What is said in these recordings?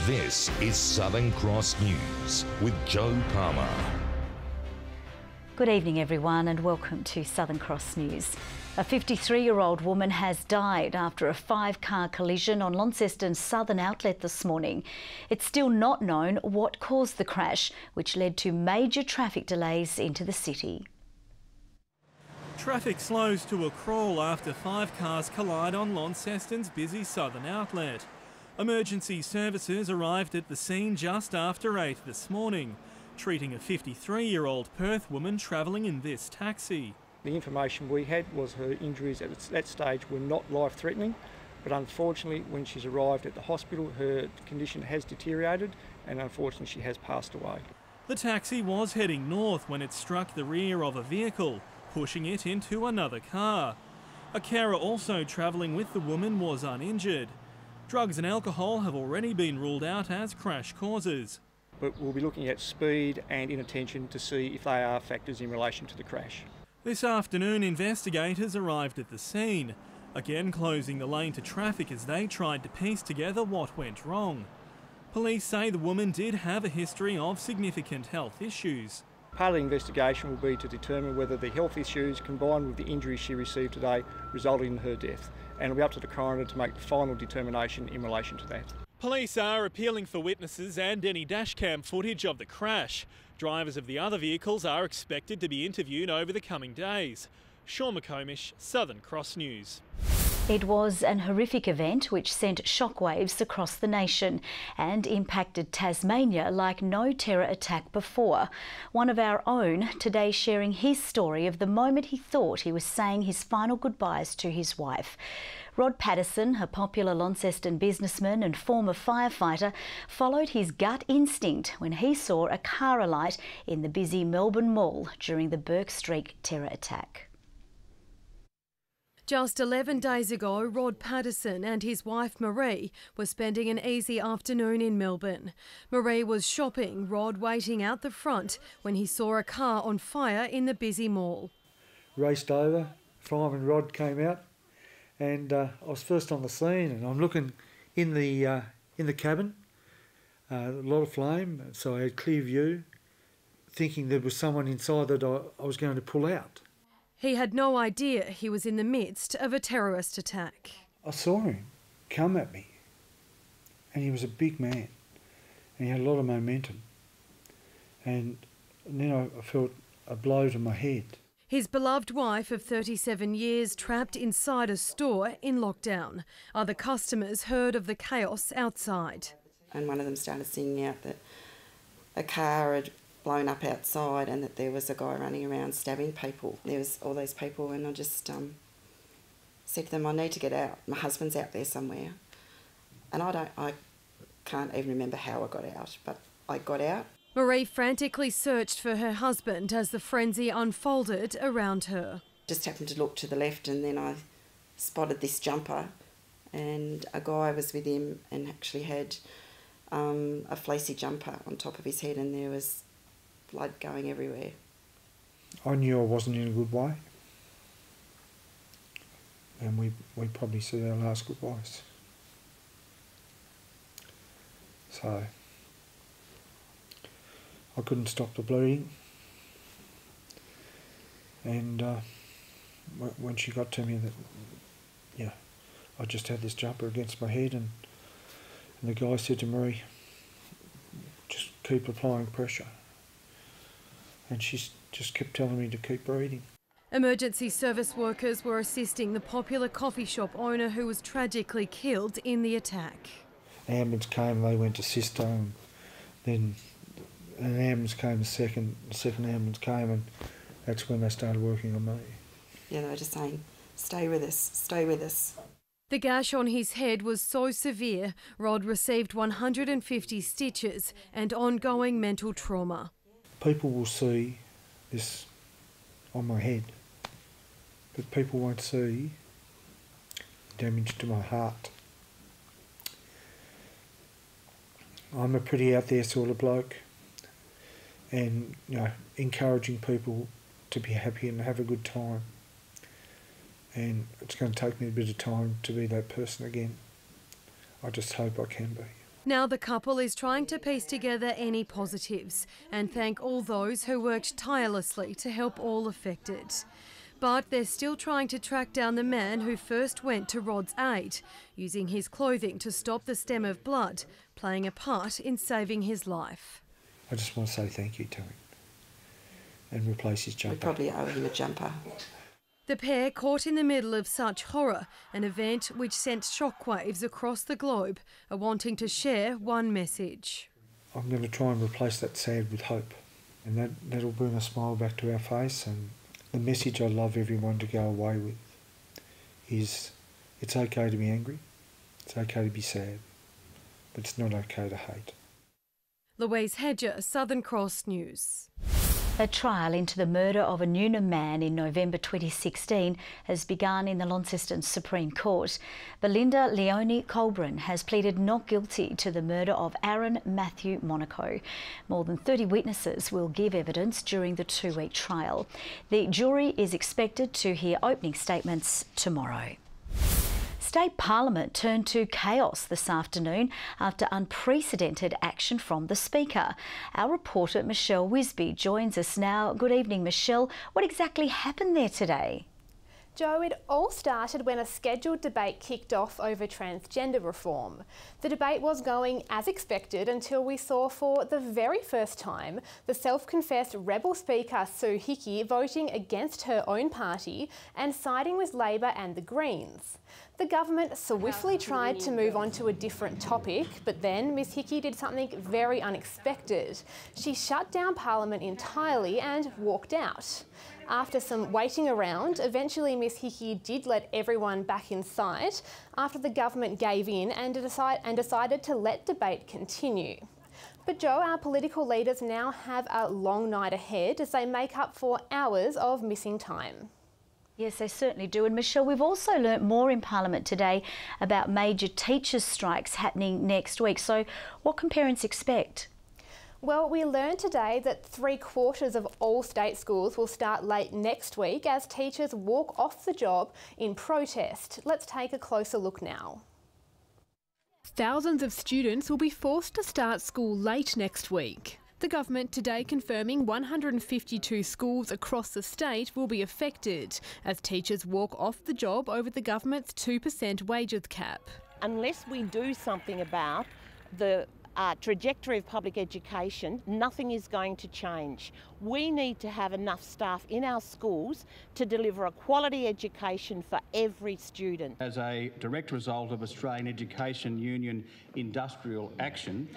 This is Southern Cross News with Joe Palmer. Good evening everyone and welcome to Southern Cross News. A 53-year-old woman has died after a 5-car collision on Launceston's southern outlet this morning. It's still not known what caused the crash, which led to major traffic delays into the city. Traffic slows to a crawl after 5 cars collide on Launceston's busy southern outlet. Emergency services arrived at the scene just after 8 this morning, treating a 53-year-old Perth woman travelling in this taxi. The information we had was her injuries at that stage were not life-threatening, but unfortunately when she's arrived at the hospital her condition has deteriorated and unfortunately she has passed away. The taxi was heading north when it struck the rear of a vehicle, pushing it into another car. A carer also travelling with the woman was uninjured. Drugs and alcohol have already been ruled out as crash causes. But we'll be looking at speed and inattention to see if they are factors in relation to the crash. This afternoon, investigators arrived at the scene, again closing the lane to traffic as they tried to piece together what went wrong. Police say the woman did have a history of significant health issues. Part of the investigation will be to determine whether the health issues combined with the injuries she received today resulted in her death, and it'll be up to the coroner to make the final determination in relation to that. Police are appealing for witnesses and any dashcam footage of the crash. Drivers of the other vehicles are expected to be interviewed over the coming days. Sean McComish, Southern Cross News. It was an horrific event which sent shockwaves across the nation and impacted Tasmania like no terror attack before. One of our own today sharing his story of the moment he thought he was saying his final goodbyes to his wife. Rod Patterson, a popular Launceston businessman and former firefighter, followed his gut instinct when he saw a car alight in the busy Melbourne Mall during the Burke Street terror attack. Just 11 days ago, Rod Patterson and his wife MAREE were spending an easy afternoon in Melbourne. MAREE was shopping, Rod waiting out the front when he saw a car on fire in the busy mall. Raced over, fireman Rod came out and I was first on the scene and I'm looking in the cabin, a lot of flame, so I had clear view, thinking there was someone inside that I was going to pull out. He had no idea he was in the midst of a terrorist attack. I saw him come at me and he was a big man and he had a lot of momentum and then I felt a blow to my head. His beloved wife of 37 years trapped inside a store in lockdown. Other customers heard of the chaos outside. And one of them started singing out that a car had blown up outside and that there was a guy running around stabbing people. There was all those people and I just said to them, I need to get out. My husband's out there somewhere. And I can't even remember how I got out, but I got out. MAREE frantically searched for her husband as the frenzy unfolded around her. Just happened to look to the left and then I spotted this jumper and a guy was with him and actually had a fleecy jumper on top of his head and there was blood going everywhere. I knew I wasn't in a good way and we probably said our last goodbyes. So I couldn't stop the bleeding and when she got to me that, yeah, I just had this jumper against my head and the guy said to MAREE, just keep applying pressure. And she just kept telling me to keep breathing. Emergency service workers were assisting the popular coffee shop owner who was tragically killed in the attack. Ambulance came, they went to Sisto, and then an ambulance came, the second ambulance came, and that's when they started working on me. Yeah, they were just saying, stay with us, stay with us. The gash on his head was so severe, Rod received 150 stitches and ongoing mental trauma. People will see this on my head, but people won't see the damage to my heart. I'm a pretty out there sort of bloke and, you know, encouraging people to be happy and have a good time. And it's going to take me a bit of time to be that person again. I just hope I can be. Now the couple is trying to piece together any positives and thank all those who worked tirelessly to help all affected. But they're still trying to track down the man who first went to Rod's aid, using his clothing to stop the stem of blood, playing a part in saving his life. I just want to say thank you to him and replace his jumper. We probably owe him a jumper. The pair caught in the middle of such horror, an event which sent shockwaves across the globe, are wanting to share one message. I'm going to try and replace that sad with hope, and that'll bring a smile back to our face. And the message I'd love everyone to go away with is it's okay to be angry, it's okay to be sad, but it's not okay to hate. Louise HEDGER, Southern Cross News. A trial into the murder of a Newnham man in November 2016 has begun in the Launceston Supreme Court. Belinda Leonie Colburn has pleaded not guilty to the murder of Aaron Matthew Monaco. More than 30 witnesses will give evidence during the 2-week trial. The jury is expected to hear opening statements tomorrow. State Parliament turned to chaos this afternoon after unprecedented action from the Speaker. Our reporter Michelle WISBEY joins us now. Good evening, Michelle. What exactly happened there today? Joe, it all started when a scheduled debate kicked off over transgender reform. The debate was going as expected until we saw for the very first time the self-confessed rebel Speaker Sue Hickey voting against her own party and siding with Labor and the Greens. The government swiftly tried to move on to a different topic, but then Ms Hickey did something very unexpected. She shut down Parliament entirely and walked out. After some waiting around, eventually Ms Hickey did let everyone back inside after the government gave in and decided to let debate continue. But Joe, our political leaders now have a long night ahead as they make up for hours of missing time. Yes, they certainly do. And Michelle, we've also learnt more in Parliament today about major teachers' strikes happening next week. So what can parents expect? Well, we learned today that 3/4 of all state schools will start late next week as teachers walk off the job in protest. Let's take a closer look now. Thousands of students will be forced to start school late next week. The government today confirming 152 schools across the state will be affected as teachers walk off the job over the government's 2% wages cap. Unless we do something about the trajectory of public education, nothing is going to change. We need to have enough staff in our schools to deliver a quality education for every student. As a direct result of Australian Education Union industrial action,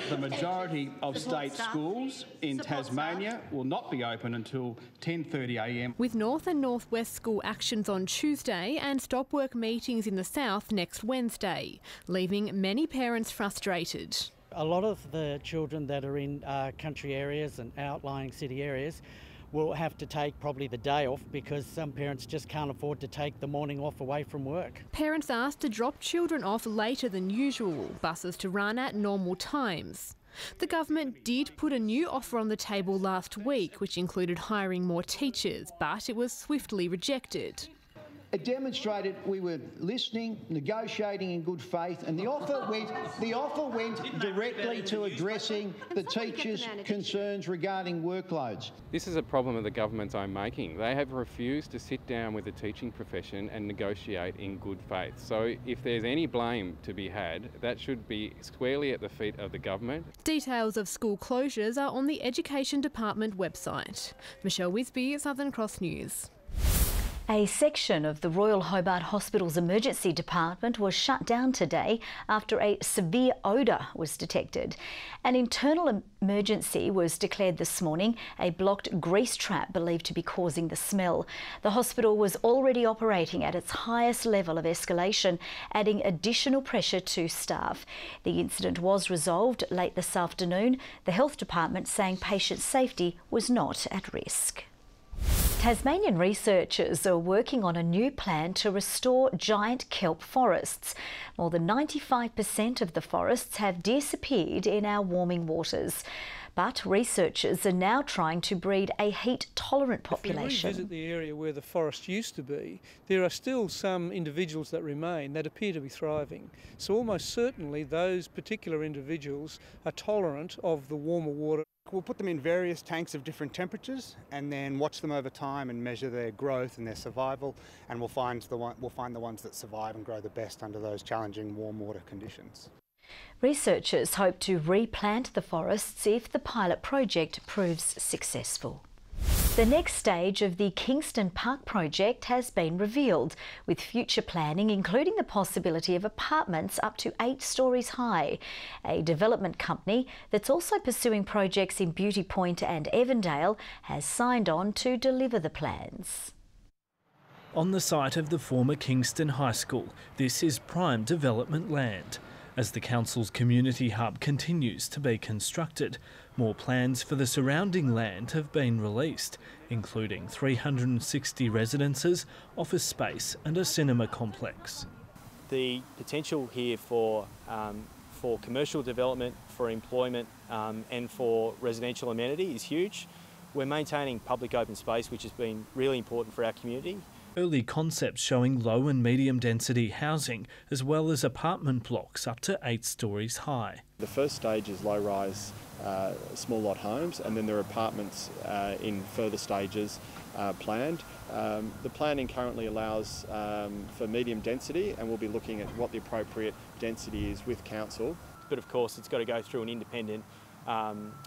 the majority of state schools in Tasmania will not be open until 10:30 a.m. With North and North West school actions on Tuesday and stop work meetings in the South next Wednesday, leaving many parents frustrated. A lot of the children that are in country areas and outlying city areas will have to take probably the day off because some parents just can't afford to take the morning off away from work. Parents asked to drop children off later than usual, buses to run at normal times. The government did put a new offer on the table last week, which included hiring more teachers, but it was swiftly rejected. It demonstrated we were listening, negotiating in good faith, and the offer went directly to addressing the teachers' concerns regarding workloads. This is a problem of the government's own making. They have refused to sit down with the teaching profession and negotiate in good faith. So if there's any blame to be had, that should be squarely at the feet of the government. Details of school closures are on the Education Department website. Michelle WISBEY, Southern Cross News. A section of the Royal Hobart Hospital's emergency department was shut down today after a severe odour was detected. An internal emergency was declared this morning, a blocked grease trap believed to be causing the smell. The hospital was already operating at its highest level of escalation, adding additional pressure to staff. The incident was resolved late this afternoon, the health department saying patient safety was not at risk. Tasmanian researchers are working on a new plan to restore giant kelp forests. More than 95% of the forests have disappeared in our warming waters. But researchers are now trying to breed a heat-tolerant If we population. revisit the area where the forest used to be, there are still some individuals that remain that appear to be thriving. So almost certainly those particular individuals are tolerant of the warmer water. We'll put them in various tanks of different temperatures and then watch them over time and measure their growth and their survival, and we'll find the ones that survive and grow the best under those challenging warm water conditions. Researchers hope to replant the forests if the pilot project proves successful. The next stage of the Kingston Park project has been revealed, with future planning including the possibility of apartments up to 8 stories high. A development company that's also pursuing projects in Beauty Point and Evandale has signed on to deliver the plans. On the site of the former Kingston High School, this is prime development land. As the council's community hub continues to be constructed, more plans for the surrounding land have been released, including 360 residences, office space and a cinema complex. The potential here for commercial development, for employment and for residential amenity is huge. We're maintaining public open space, which has been really important for our community. Early concepts showing low and medium density housing, as well as apartment blocks up to 8 stories high. The first stage is low-rise small lot homes, and then there are apartments in further stages planned. The planning currently allows for medium density, and we'll be looking at what the appropriate density is with council. But of course it's got to go through an independent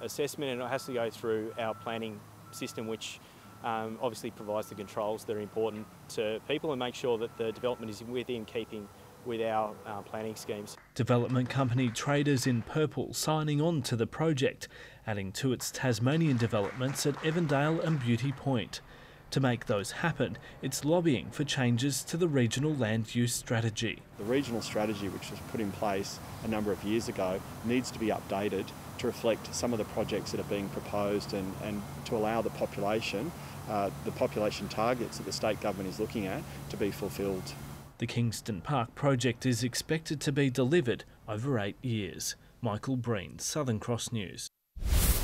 assessment, and it has to go through our planning system, which obviously provides the controls that are important to people and make sure that the development is within keeping with our planning schemes. Development company Traders in Purple signing on to the project, adding to its Tasmanian developments at Evandale and Beauty Point. To make those happen, it's lobbying for changes to the regional land use strategy. The regional strategy, which was put in place a number of years ago, needs to be updated to reflect some of the projects that are being proposed and to allow the population targets that the state government is looking at to be fulfilled. The Kingston Park project is expected to be delivered over 8 years. Michael Breen, Southern Cross News.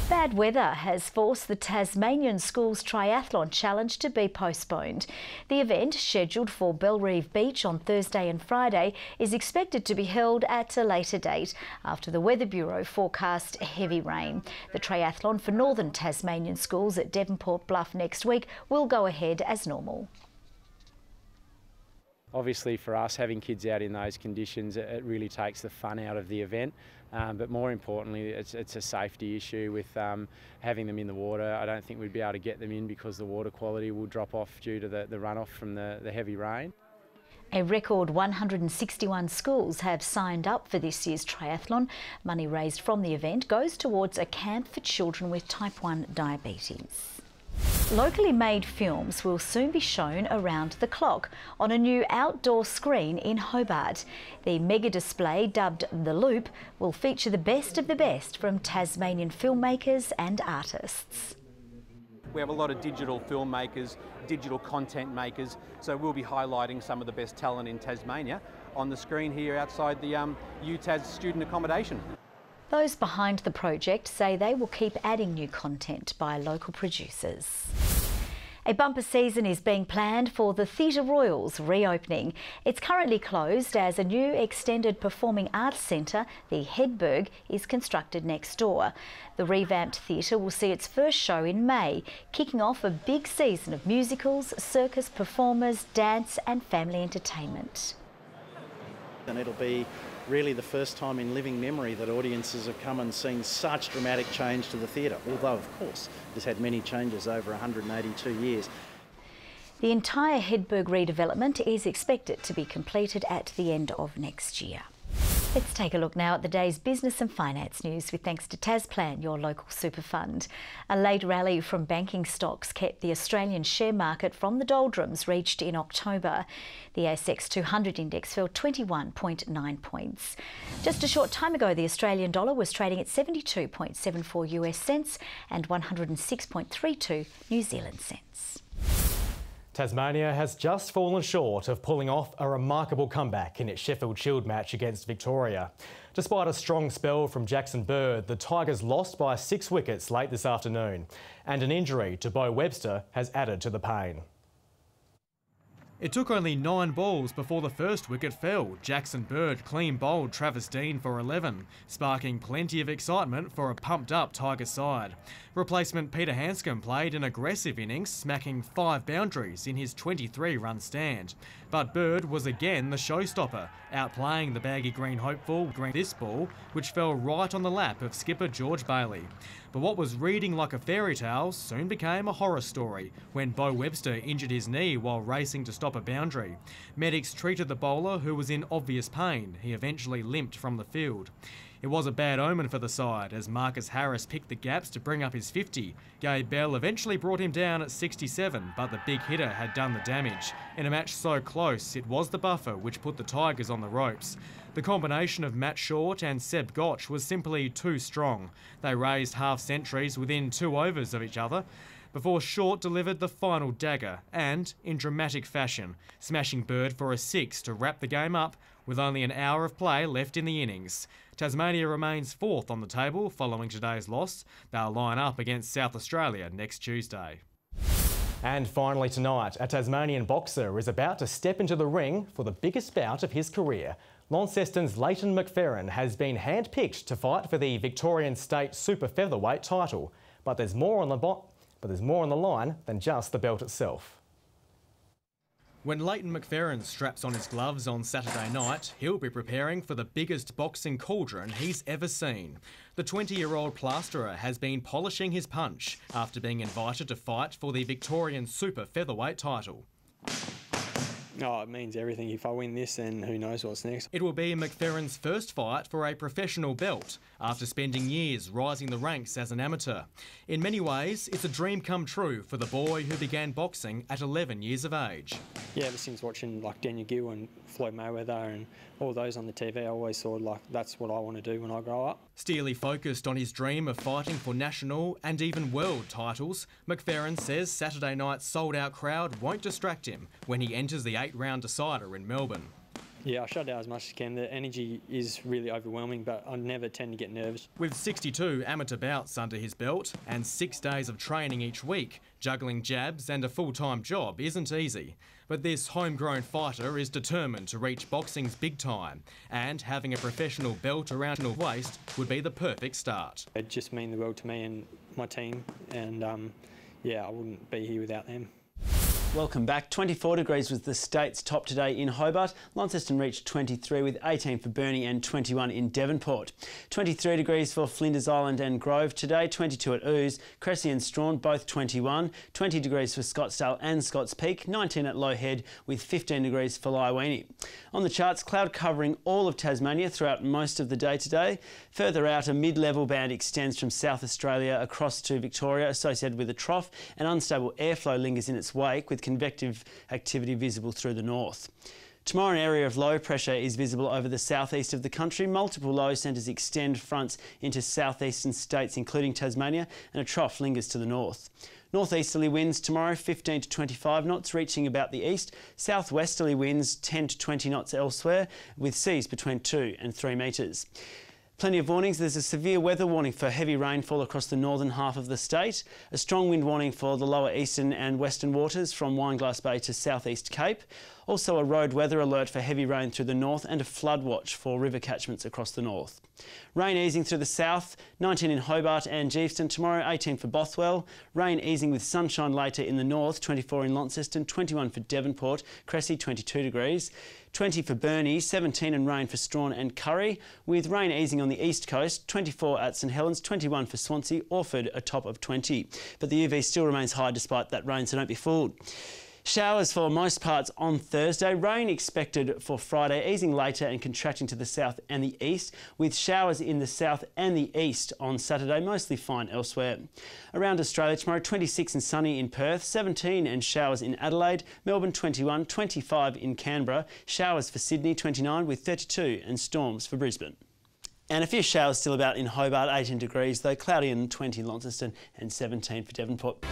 Bad weather has forced the Tasmanian Schools Triathlon Challenge to be postponed. The event, scheduled for Bellerive Beach on Thursday and Friday, is expected to be held at a later date after the Weather Bureau forecast heavy rain. The triathlon for northern Tasmanian schools at Devonport Bluff next week will go ahead as normal. Obviously for us, having kids out in those conditions, it really takes the fun out of the event. But more importantly, it's a safety issue with having them in the water. I don't think we'd be able to get them in because the water quality will drop off due to the runoff from the heavy rain. A record 161 schools have signed up for this year's triathlon. Money raised from the event goes towards a camp for children with type 1 diabetes. Locally made films will soon be shown around the clock on a new outdoor screen in Hobart. The mega display, dubbed The Loop, will feature the best of the best from Tasmanian filmmakers and artists. We have a lot of digital filmmakers, digital content makers, so we'll be highlighting some of the best talent in Tasmania on the screen here outside the UTAS student accommodation. Those behind the project say they will keep adding new content by local producers. A bumper season is being planned for the Theatre Royal's reopening. It's currently closed as a new extended performing arts centre, the Hedgehger, is constructed next door. The revamped theatre will see its first show in May, kicking off a big season of musicals, circus performers, dance and family entertainment. And it'll be really the first time in living memory that audiences have come and seen such dramatic change to the theatre, although of course it's had many changes over 182 years. The entire Hedgehger redevelopment is expected to be completed at the end of next year. Let's take a look now at the day's business and finance news with thanks to Tasplan, your local super fund. A late rally from banking stocks kept the Australian share market from the doldrums reached in October. The ASX 200 index fell 21.9 points. Just a short time ago, the Australian dollar was trading at 72.74 US cents and 106.32 New Zealand cents. Tasmania has just fallen short of pulling off a remarkable comeback in its Sheffield Shield match against Victoria. Despite a strong spell from Jackson Bird, the Tigers lost by 6 wickets late this afternoon, and an injury to Beau Webster has added to the pain. It took only 9 balls before the first wicket fell. Jackson Bird clean bowled Travis Dean for 11, sparking plenty of excitement for a pumped-up Tiger side. Replacement Peter Hanscom played an aggressive innings, smacking 5 boundaries in his 23-run stand. But Bird was again the showstopper, outplaying the baggy green hopeful this ball, which fell right on the lap of skipper George Bailey. But what was reading like a fairy tale soon became a horror story when Beau Webster injured his knee while racing to stop a boundary. Medics treated the bowler, who was in obvious pain. He eventually limped from the field. It was a bad omen for the side as Marcus Harris picked the gaps to bring up his 50. Gabe Bell eventually brought him down at 67, but the big hitter had done the damage. In a match so close, it was the buffer which put the Tigers on the ropes. The combination of Matt Short and Seb Gotch was simply too strong. They raised half-centuries within 2 overs of each other, before Short delivered the final dagger and, in dramatic fashion, smashing Bird for a 6 to wrap the game up with only an hour of play left in the innings. Tasmania remains 4th on the table following today's loss. They'll line up against South Australia next Tuesday. And finally tonight, a Tasmanian boxer is about to step into the ring for the biggest bout of his career. Launceston's LAYTON MCFERRAN has been handpicked to fight for the Victorian State Super Featherweight title. But there's more on the line than just the belt itself. When LAYTON MCFERRAN straps on his gloves on Saturday night, he'll be preparing for the biggest boxing cauldron he's ever seen. The 20-year-old plasterer has been polishing his punch after being invited to fight for the Victorian Super Featherweight title. Oh, it means everything. If I win this, then who knows what's next. It will be McFerrin's first fight for a professional belt after spending years rising the ranks as an amateur. In many ways, it's a dream come true for the boy who began boxing at 11 years of age. Yeah, ever since watching like Daniel Gill and Floyd Mayweather and all those on the TV, I always thought like that's what I want to do when I grow up. Steely focused on his dream of fighting for national and even world titles, McFerran says Saturday night's sold-out crowd won't distract him when he enters the 8-round decider in Melbourne. Yeah, I shut down as much as I can. The energy is really overwhelming, but I never tend to get nervous. With 62 amateur bouts under his belt and 6 days of training each week, juggling jabs and a full-time job isn't easy. But this homegrown fighter is determined to reach boxing's big time, and having a professional belt around his waist would be the perfect start. It just mean the world to me and my team, and yeah, I wouldn't be here without them. Welcome back. 24 degrees was the state's top today in Hobart. Launceston reached 23 with 18 for Burnie and 21 in Devonport. 23 degrees for Flinders Island and Grove today, 22 at Ouse, Cressy and Strawn both 21, 20 degrees for Scottsdale and Scotts Peak, 19 at Low Head with 15 degrees for Lyweenie. On the charts, cloud covering all of Tasmania throughout most of the day today. Further out, a mid-level band extends from South Australia across to Victoria associated with a trough, and unstable airflow lingers in its wake with convective activity visible through the north. Tomorrow, an area of low pressure is visible over the southeast of the country. Multiple low centres extend fronts into southeastern states, including Tasmania, and a trough lingers to the north. Northeasterly winds tomorrow 15 to 25 knots, reaching about the east. Southwesterly winds 10 to 20 knots elsewhere, with seas between 2 and 3 metres. Plenty of warnings. There's a severe weather warning for heavy rainfall across the northern half of the state, a strong wind warning for the lower eastern and western waters from Wineglass Bay to southeast Cape, also a road weather alert for heavy rain through the north and a flood watch for river catchments across the north. Rain easing through the south, 19 in Hobart and Geeveston tomorrow, 18 for Bothwell. Rain easing with sunshine later in the north, 24 in Launceston, 21 for Devonport, Cressy 22 degrees. 20 for Burnie, 17 and rain for Strawn and Curry, with rain easing on the east coast, 24 at St Helens, 21 for Swansea, Orford a top of 20. But the UV still remains high despite that rain, so don't be fooled. Showers for most parts on Thursday. Rain expected for Friday, easing later and contracting to the south and the east, with showers in the south and the east on Saturday, mostly fine elsewhere. Around Australia tomorrow, 26 and sunny in Perth, 17 and showers in Adelaide, Melbourne 21, 25 in Canberra, showers for Sydney 29 with 32 and storms for Brisbane. And a few showers still about in Hobart, 18 degrees, though cloudy and 20 in Launceston and 17 for Devonport.